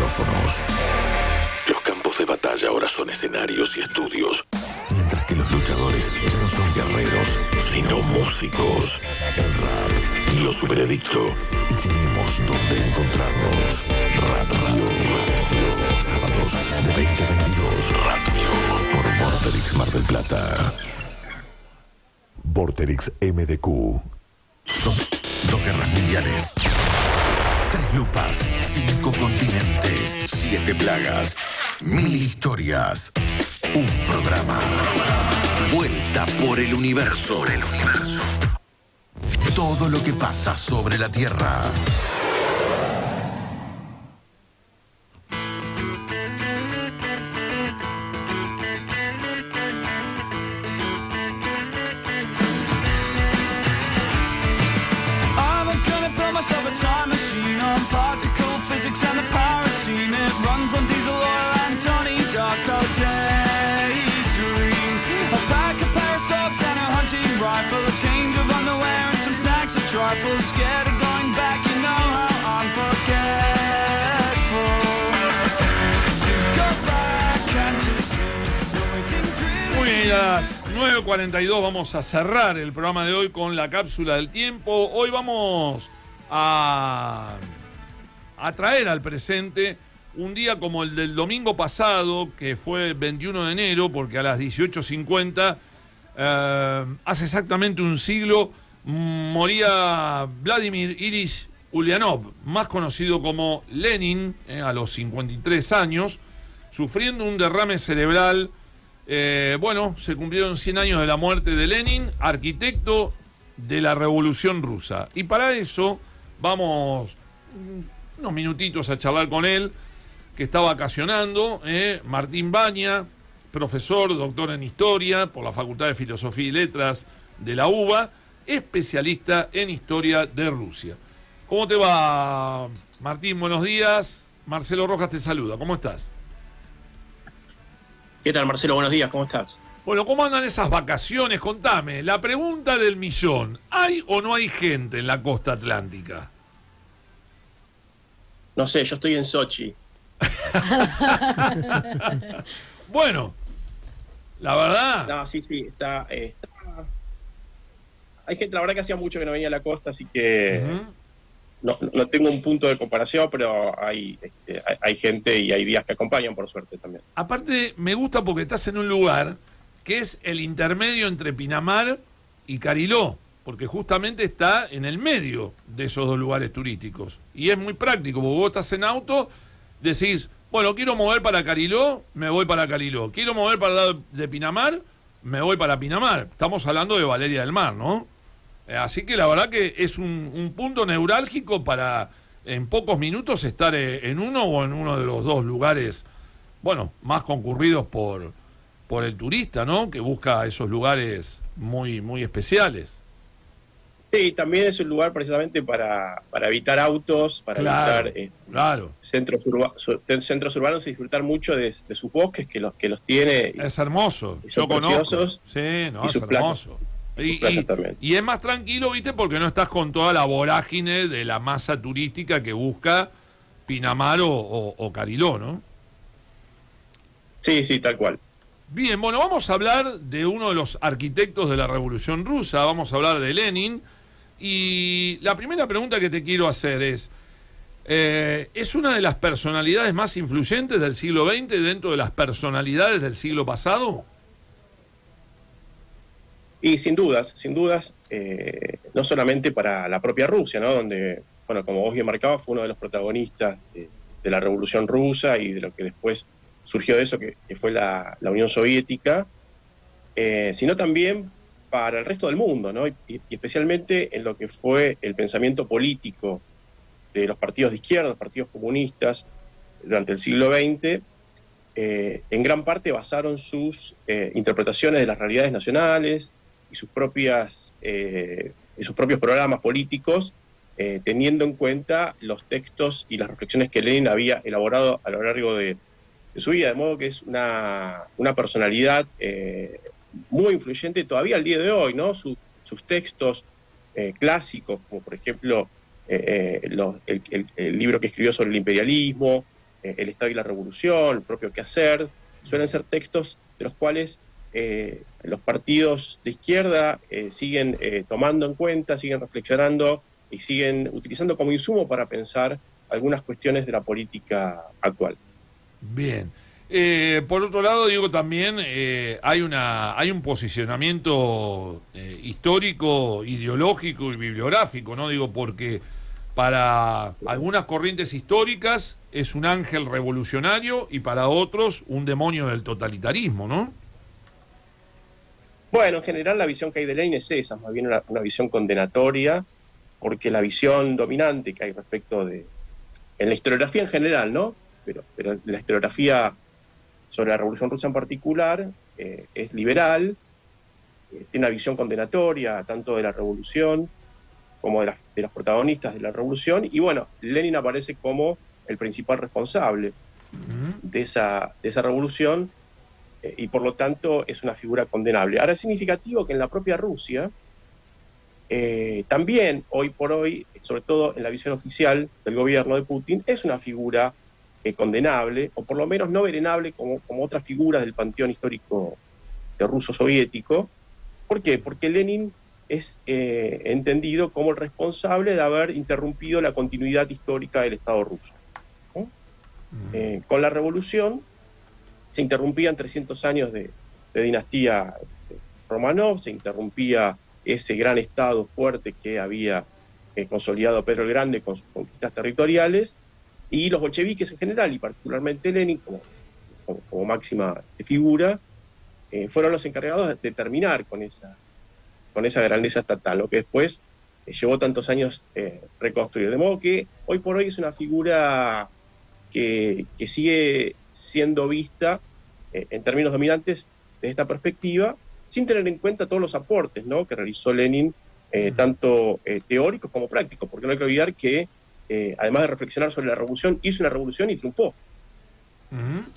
micrófonos. Los campos de batalla ahora son escenarios y estudios, mientras que los luchadores ya no son guerreros, sino músicos. El rap dio su veredicto y tenemos donde encontrarnos. Radio. Sábados de 20 a 22. Radio por Vorterix Mar del Plata. Vorterix MDQ. Dos guerras mundiales. 3 lupas, 5 continentes, 7 plagas, 1000 historias. Un programa. Vuelta por el universo. Todo lo que pasa sobre la Tierra. Muy bien, a las 9:42 vamos a cerrar el programa de hoy con la cápsula del tiempo. Hoy vamos a traer al presente un día como el del domingo pasado, que fue 21 de enero, porque a las 18:50, hace exactamente un siglo, moría Vladimir Ilich Ulyanov, más conocido como Lenin, a los 53 años, sufriendo un derrame cerebral. Se cumplieron 100 años de la muerte de Lenin, arquitecto de la Revolución Rusa. Y para eso vamos unos minutitos a charlar con él, que está vacacionando, Martín Baña, profesor, doctor en Historia por la Facultad de Filosofía y Letras de la UBA, especialista en Historia de Rusia. ¿Cómo te va, Martín? Buenos días. Marcelo Rojas te saluda. ¿Cómo estás? ¿Qué tal, Marcelo? Buenos días. ¿Cómo estás? Bueno, ¿cómo andan esas vacaciones? Contame. La pregunta del millón. ¿Hay o no hay gente en la costa atlántica? No sé, yo estoy en Sochi. Bueno, la verdad... No, sí, está... Hay gente, la verdad que hacía mucho que no venía a la costa, así que no tengo un punto de comparación, pero hay gente y hay días que acompañan, por suerte, también. Aparte, me gusta porque estás en un lugar que es el intermedio entre Pinamar y Cariló, porque justamente está en el medio de esos dos lugares turísticos. Y es muy práctico, porque vos estás en auto, decís, bueno, quiero mover para Cariló, me voy para Cariló. Quiero mover para el lado de Pinamar, me voy para Pinamar. Estamos hablando de Valeria del Mar, ¿no? Así que la verdad que es un punto neurálgico para en pocos minutos estar en uno o en uno de los dos lugares, bueno, más concurridos por el turista, ¿no? Que busca esos lugares muy, muy especiales. Sí, también es un lugar precisamente para evitar autos, para evitar centros urbanos y disfrutar mucho de sus bosques, que los tiene. Es hermoso, yo conozco. Sí, no, es hermoso. Y es más tranquilo, ¿viste? Porque no estás con toda la vorágine de la masa turística que busca Pinamar o Cariló, ¿no? Sí, tal cual. Bien, bueno, vamos a hablar de uno de los arquitectos de la Revolución Rusa, vamos a hablar de Lenin, y la primera pregunta que te quiero hacer ¿es una de las personalidades más influyentes del siglo XX dentro de las personalidades del siglo pasado? Y sin dudas, no solamente para la propia Rusia, ¿no? Donde, bueno, como vos bien marcabas, fue uno de los protagonistas de la Revolución Rusa y de lo que después surgió de eso, que fue la Unión Soviética, sino también para el resto del mundo, ¿no? Y especialmente en lo que fue el pensamiento político de los partidos de izquierda, los partidos comunistas, durante el siglo XX, en gran parte basaron sus interpretaciones de las realidades nacionales y sus propios programas políticos, teniendo en cuenta los textos y las reflexiones que Lenin había elaborado a lo largo de su vida, de modo que es una personalidad muy influyente todavía al día de hoy, ¿no? Sus textos clásicos, como por ejemplo el libro que escribió sobre el imperialismo, El Estado y la Revolución, el propio Quehacer, suelen ser textos de los cuales los partidos de izquierda siguen tomando en cuenta, siguen reflexionando y siguen utilizando como insumo para pensar algunas cuestiones de la política actual. Bien. Por otro lado, digo, también hay un posicionamiento histórico, ideológico y bibliográfico, ¿no? Digo, porque para algunas corrientes históricas es un ángel revolucionario y para otros un demonio del totalitarismo, ¿no? Bueno, en general la visión que hay de Lenin es esa, más bien una visión condenatoria, porque la visión dominante que hay respecto de, en la historiografía en general, ¿no? Pero en la historiografía sobre la Revolución Rusa en particular, es liberal, tiene una visión condenatoria tanto de la revolución como de los protagonistas de la revolución, y bueno, Lenin aparece como el principal responsable de esa revolución, y por lo tanto es una figura condenable. Ahora es significativo que en la propia Rusia, también hoy por hoy, sobre todo en la visión oficial del gobierno de Putin, es una figura condenable, o por lo menos no venerable como otras figuras del panteón histórico ruso-soviético. ¿Por qué? Porque Lenin es entendido como el responsable de haber interrumpido la continuidad histórica del Estado ruso, ¿no? Con la revolución se interrumpían 300 años de dinastía Romanov, se interrumpía ese gran Estado fuerte que había consolidado Pedro el Grande con sus conquistas territoriales, y los bolcheviques en general, y particularmente Lenin como máxima figura, fueron los encargados de terminar con esa grandeza estatal, lo que después llevó tantos años reconstruir. De modo que hoy por hoy es una figura que sigue siendo vista en términos dominantes desde esta perspectiva, sin tener en cuenta todos los aportes, ¿no?, que realizó Lenin, tanto teóricos como prácticos, porque no hay que olvidar que además de reflexionar sobre la revolución, hizo una revolución y triunfó.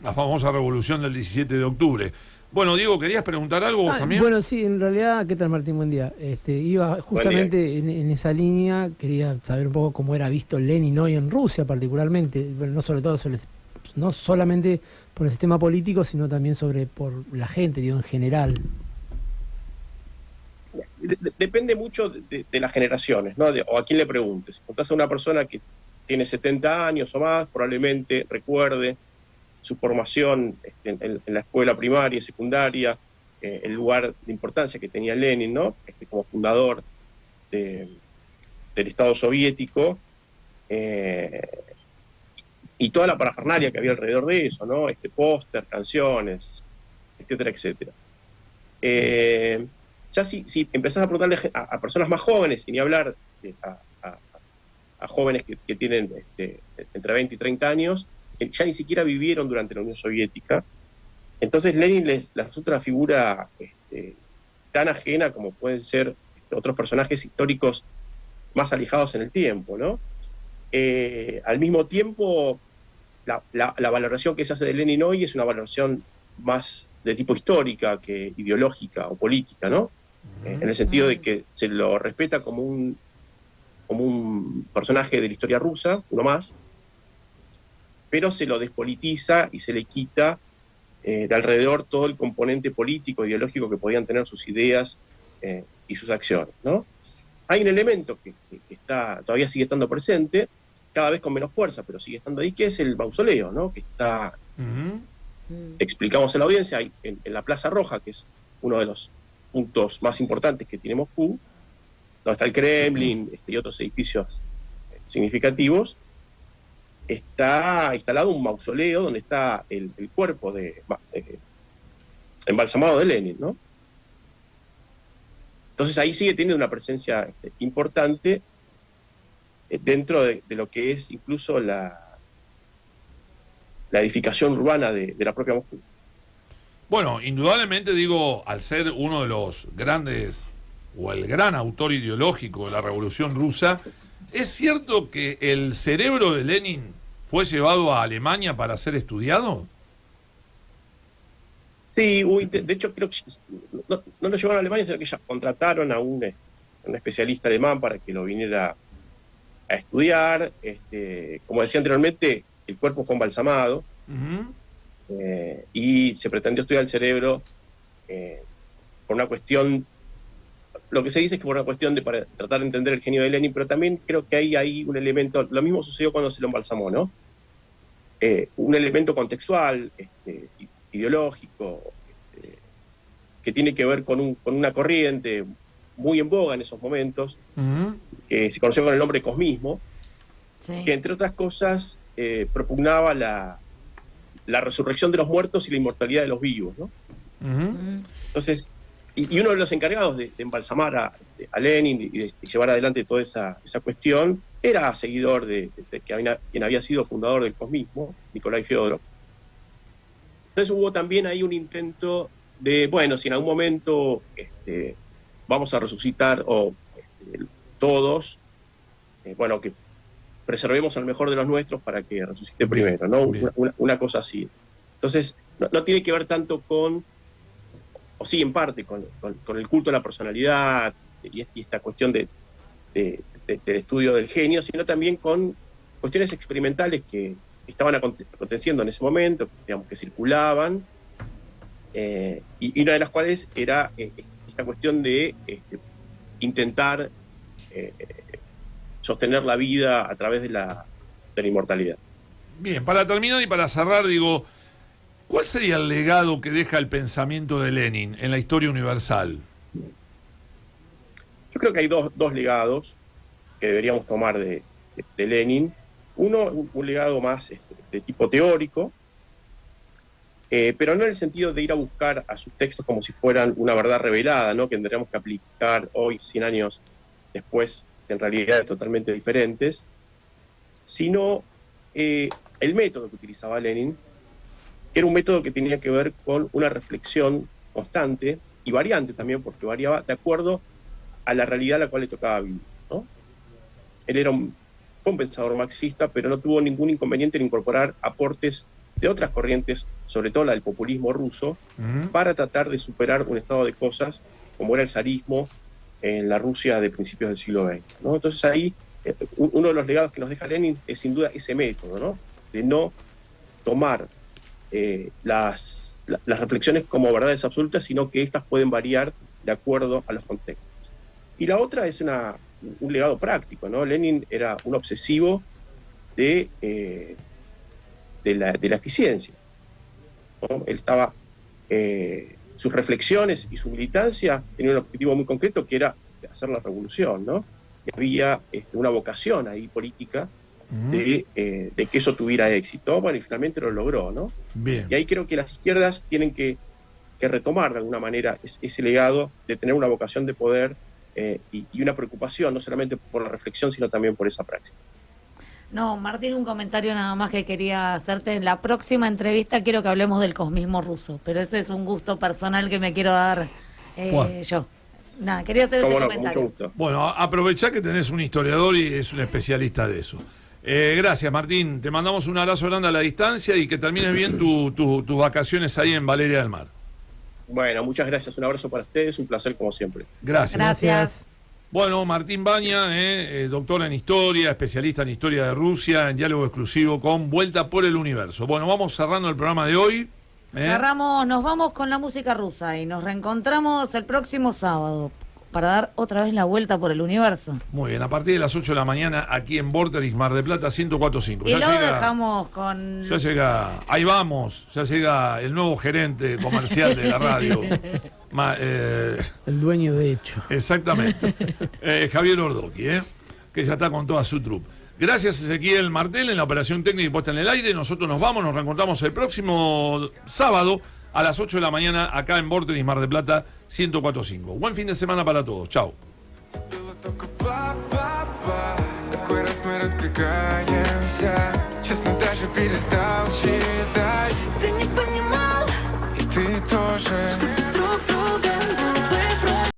La famosa revolución del 17 de octubre. Bueno, Diego, ¿querías preguntar algo vos también? Bueno, sí, en realidad, ¿qué tal, Martín? Buen día. Iba justamente en esa línea, quería saber un poco cómo era visto Lenin hoy en Rusia particularmente, bueno, no solamente por el sistema político, sino también por la gente, digo, en general. Depende mucho de las generaciones, ¿no? O a quién le preguntes. Si preguntas a una persona que tiene 70 años o más, probablemente recuerde su formación en la escuela primaria y secundaria, el lugar de importancia que tenía Lenin, ¿no? Como fundador del Estado soviético, y toda la parafernalia que había alrededor de eso, ¿no? Póster, canciones, etcétera, etcétera. Ya si empezás a preguntarle a personas más jóvenes, y ni hablar a jóvenes que tienen entre 20 y 30 años, ya ni siquiera vivieron durante la Unión Soviética, entonces Lenin les resulta una figura tan ajena como pueden ser otros personajes históricos más alejados en el tiempo, ¿no? Al mismo tiempo, la valoración que se hace de Lenin hoy es una valoración más de tipo histórica que ideológica o política, ¿no? En el sentido de que se lo respeta como un personaje de la historia rusa, uno más, pero se lo despolitiza y se le quita de alrededor todo el componente político, ideológico que podían tener sus ideas y sus acciones, ¿no? Hay un elemento que todavía sigue estando presente, cada vez con menos fuerza, pero sigue estando ahí, que es el mausoleo, ¿no? Que está, explicamos en la audiencia, en la Plaza Roja, que es uno de los puntos más importantes que tiene Moscú, donde está el Kremlin y otros edificios significativos. Está instalado un mausoleo donde está el cuerpo embalsamado de Lenin, ¿no? Entonces ahí sigue teniendo una presencia importante dentro de lo que es incluso la edificación urbana de la propia Moscú. Bueno, indudablemente, digo, al ser uno de los grandes, o el gran autor ideológico de la Revolución Rusa, ¿es cierto que el cerebro de Lenin fue llevado a Alemania para ser estudiado? Sí, de hecho creo que no lo llevaron a Alemania, sino que ya contrataron a un especialista alemán para que lo viniera a estudiar. Como decía anteriormente, el cuerpo fue embalsamado y se pretendió estudiar el cerebro por una cuestión, lo que se dice es que por una cuestión para tratar de entender el genio de Lenin, pero también creo que hay un elemento, lo mismo sucedió cuando se lo embalsamó, ¿no? Un elemento contextual, ideológico, que tiene que ver con una corriente muy en boga en esos momentos, que se conoció con el nombre de cosmismo, que entre otras cosas propugnaba la resurrección de los muertos y la inmortalidad de los vivos, ¿no? Entonces, y uno de los encargados de embalsamar a Lenin y de llevar adelante toda esa cuestión era seguidor de quien había sido fundador del cosmismo, Nikolai Fyodorov. Entonces hubo también ahí un intento de, bueno, si en algún momento vamos a resucitar todos, bueno, que preservemos al mejor de los nuestros para que resucite primero, ¿no? Una cosa así. Entonces, no tiene que ver tanto con, o sí, en parte, con el culto a la personalidad y esta cuestión del estudio del genio, sino también con cuestiones experimentales que estaban aconteciendo en ese momento, digamos, que circulaban, y una de las cuales era esta cuestión de intentar sostener la vida a través de la inmortalidad. Bien, para terminar y para cerrar, digo, ¿cuál sería el legado que deja el pensamiento de Lenin en la historia universal? Yo creo que hay dos legados que deberíamos tomar de Lenin. Uno, un legado más de tipo teórico, pero no en el sentido de ir a buscar a sus textos como si fueran una verdad revelada, ¿no? Que tendríamos que aplicar hoy, 100 años después, en realidades totalmente diferentes, sino el método que utilizaba Lenin, que era un método que tenía que ver con una reflexión constante y variante también, porque variaba de acuerdo a la realidad a la cual le tocaba vivir, ¿no? Él fue un pensador marxista, pero no tuvo ningún inconveniente en incorporar aportes de otras corrientes, sobre todo la del populismo ruso, para tratar de superar un estado de cosas como era el zarismo en la Rusia de principios del siglo XX, ¿no? Entonces ahí uno de los legados que nos deja Lenin es sin duda ese método, ¿no? De no tomar las reflexiones como verdades absolutas, sino que éstas pueden variar de acuerdo a los contextos. Y la otra es un legado práctico, ¿no? Lenin era un obsesivo de la eficiencia, ¿no? Él estaba, sus reflexiones y su militancia tenían un objetivo muy concreto, que era hacer la revolución, ¿no? Y había una vocación ahí política de que eso tuviera éxito. Bueno, y finalmente lo logró, ¿no? Bien. Y ahí creo que las izquierdas tienen que retomar de alguna manera ese legado de tener una vocación de poder y una preocupación, no solamente por la reflexión, sino también por esa praxis. No, Martín, un comentario nada más que quería hacerte. En la próxima entrevista quiero que hablemos del cosmismo ruso, pero ese es un gusto personal que me quiero dar yo. Nada, quería hacer ese comentario. Con mucho gusto. Bueno, aprovechá que tenés un historiador y es un especialista de eso. Gracias, Martín. Te mandamos un abrazo grande a la distancia y que termines bien tus vacaciones ahí en Valeria del Mar. Bueno, muchas gracias. Un abrazo para ustedes. Un placer como siempre. Gracias. Bueno, Martín Baña, doctor en historia, especialista en historia de Rusia, en diálogo exclusivo con Vuelta por el Universo. Bueno, vamos cerrando el programa de hoy. Cerramos, nos vamos con la música rusa y nos reencontramos el próximo sábado para dar otra vez la vuelta por el universo. Muy bien, a partir de las 8 de la mañana aquí en Vorterix, Mar del Plata, 104.5. Y lo dejamos con... Ya llega, ahí vamos, ya llega el nuevo gerente comercial de la radio. El dueño de hecho. Exactamente. Javier Ordoqui, que ya está con toda su troupe. Gracias, Ezequiel Martel, en la operación técnica y puesta en el aire. Nosotros nos vamos, nos reencontramos el próximo sábado a las 8 de la mañana acá en Vorterix, Mar del Plata, 104.5. Buen fin de semana para todos. Chao. Такой раз мы разбегаемся. Честно, даже перестал считать.